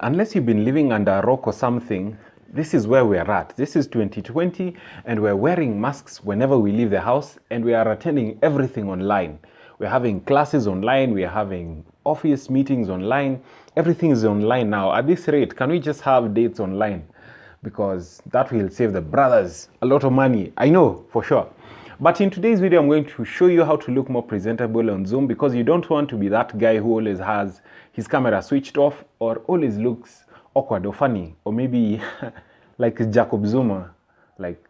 Unless you've been living under a rock or something, this is where we're at. This is 2020 and we're wearing masks whenever we leave the house and we are attending everything online. We're having classes online, we're having office meetings online. Everything is online now. At this rate, can we just have dates online? Because that will save the brothers a lot of money. I know, for sure. But in today's video, I'm going to show you how to look more presentable on Zoom, because you don't want to be that guy who always has his camera switched off or always looks awkward or funny, or maybe like Jacob Zuma, like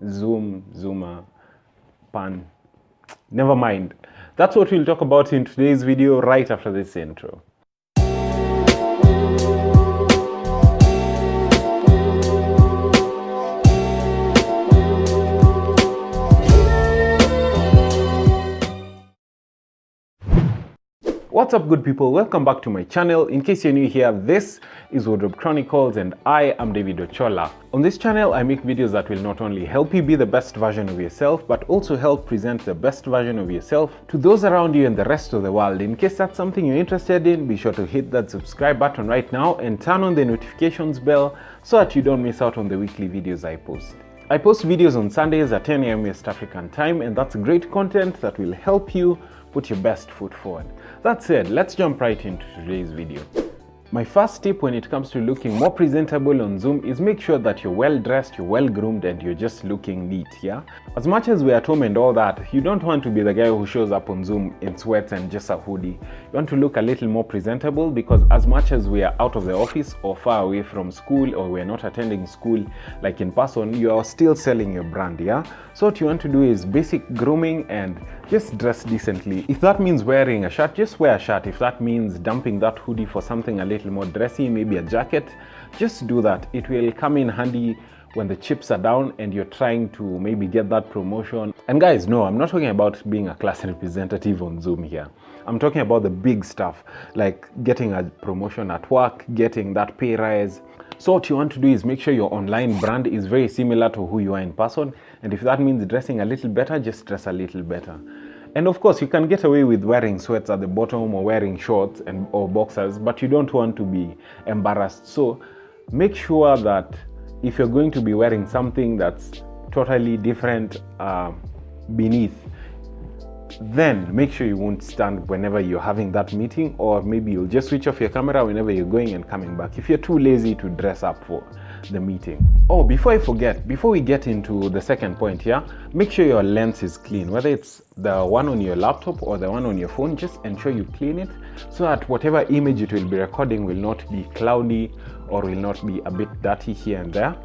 Zuma, pan. Never mind. That's what we'll talk about in today's video right after this intro. What's up, good people? Welcome back to my channel. In case you're new here, this is Wardrobe Chronicles and I am David Ochola. On this channel, I make videos that will not only help you be the best version of yourself, but also help present the best version of yourself to those around you and the rest of the world. In case that's something you're interested in, be sure to hit that subscribe button right now and turn on the notifications bell so that you don't miss out on the weekly videos I post. I post videos on Sundays at 10 a.m. West African time, and that's great content that will help you put your best foot forward. That said, let's jump right into today's video. My first tip when it comes to looking more presentable on Zoom is make sure that you're well dressed, you're well groomed, and you're just looking neat, yeah? As much as we're at home and all that, you don't want to be the guy who shows up on Zoom in sweats and just a hoodie. You want to look a little more presentable, because as much as we are out of the office or far away from school, or we're not attending school like in person, you are still selling your brand, yeah? So what you want to do is basic grooming and just dress decently. If that means wearing a shirt, just wear a shirt. If that means dumping that hoodie for something a little more dressy, maybe a jacket, just do that. It will come in handy when the chips are down and you're trying to maybe get that promotion. And guys, no, I'm not talking about being a class representative on Zoom here. I'm talking about the big stuff, like getting a promotion at work, getting that pay rise. So what you want to do is make sure your online brand is very similar to who you are in person. And if that means dressing a little better, just dress a little better. And of course, you can get away with wearing sweats at the bottom or wearing shorts or boxers, but you don't want to be embarrassed. So make sure that if you're going to be wearing something that's totally different beneath, then make sure you won't stand whenever you're having that meeting, or maybe you'll just switch off your camera whenever you're going and coming back if you're too lazy to dress up for the meeting. Oh, before I forget, before we get into the second point here, make sure your lens is clean. Whether it's the one on your laptop or the one on your phone, just ensure you clean it so that whatever image it will be recording will not be cloudy or will not be a bit dirty here and there.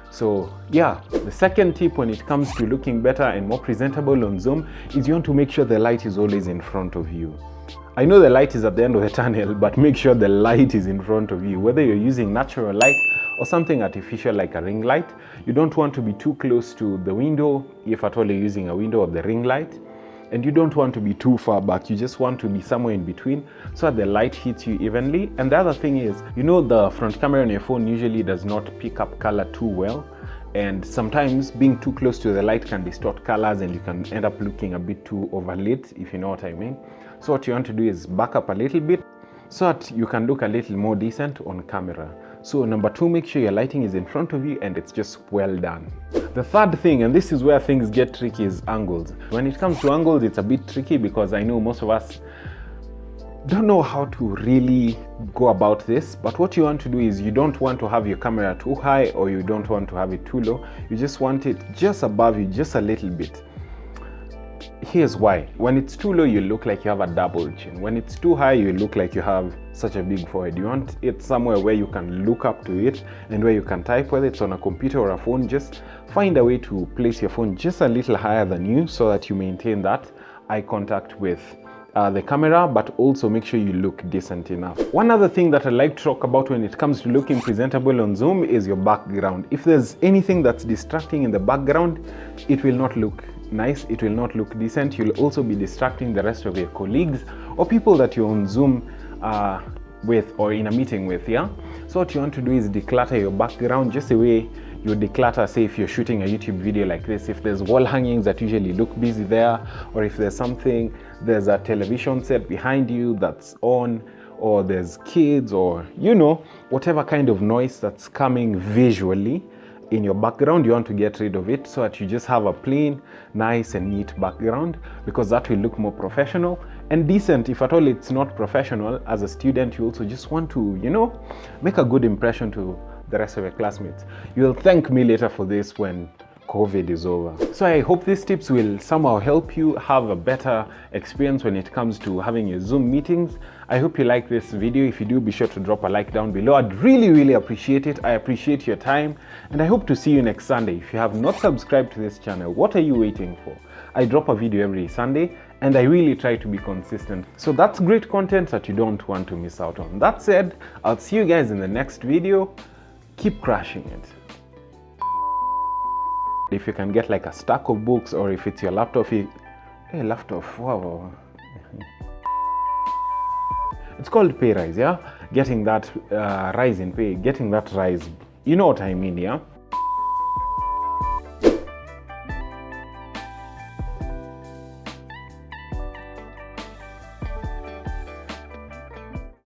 So yeah, the second tip when it comes to looking better and more presentable on Zoom is you want to make sure the light is always in front of you. I know the light is at the end of the tunnel, but make sure the light is in front of you. Whether you're using natural light or something artificial like a ring light, you don't want to be too close to the window, if at all you're using a window of the ring light. And you don't want to be too far back. You just want to be somewhere in between so that the light hits you evenly. And the other thing is, you know, the front camera on your phone usually does not pick up color too well. And sometimes being too close to the light can distort colors and you can end up looking a bit too overlit, if you know what I mean. So what you want to do is back up a little bit so that you can look a little more decent on camera. So number two, make sure your lighting is in front of you and it's just well done. The third thing, and this is where things get tricky, is angles. When it comes to angles, it's a bit tricky because I know most of us don't know how to really go about this. But what you want to do is you don't want to have your camera too high or you don't want to have it too low. You just want it just above you, just a little bit. Here's why. When it's too low, you look like you have a double chin. When it's too high, you look like you have such a big forehead. You want it somewhere where you can look up to it and where you can type, whether it's on a computer or a phone. Just find a way to place your phone just a little higher than you so that you maintain that eye contact with the camera, but also make sure you look decent enough. One other thing that I like to talk about when it comes to looking presentable on Zoom is your background. If there's anything that's distracting in the background, it will not look nice, it will not look decent. You'll also be distracting the rest of your colleagues or people that you're on Zoom with or in a meeting with, yeah? So what you want to do is declutter your background just the way you declutter, say if you're shooting a YouTube video like this, if there's wall hangings that usually look busy there, or if there's a television set behind you that's on, or there's kids, or you know, whatever kind of noise that's coming visually in your background, you want to get rid of it so that you just have a plain, nice and neat background, because that will look more professional and decent. If at all it's not professional, as a student you also just want to, you know, make a good impression to the rest of your classmates. You'll thank me later for this when COVID is over. So I hope these tips will somehow help you have a better experience when it comes to having your Zoom meetings. I hope you like this video. If you do, be sure to drop a like down below. I'd really appreciate it. I appreciate your time, and I hope to see you next Sunday. If you have not subscribed to this channel, what are you waiting for? I drop a video every Sunday, and I really try to be consistent. So that's great content that you don't want to miss out on. That said, I'll see you guys in the next video. Keep crushing it. If you can get like a stack of books, or if it's your laptop, laptop, wow. It's called pay rise, yeah? Getting that rise in pay, getting that rise, you know what I mean, yeah?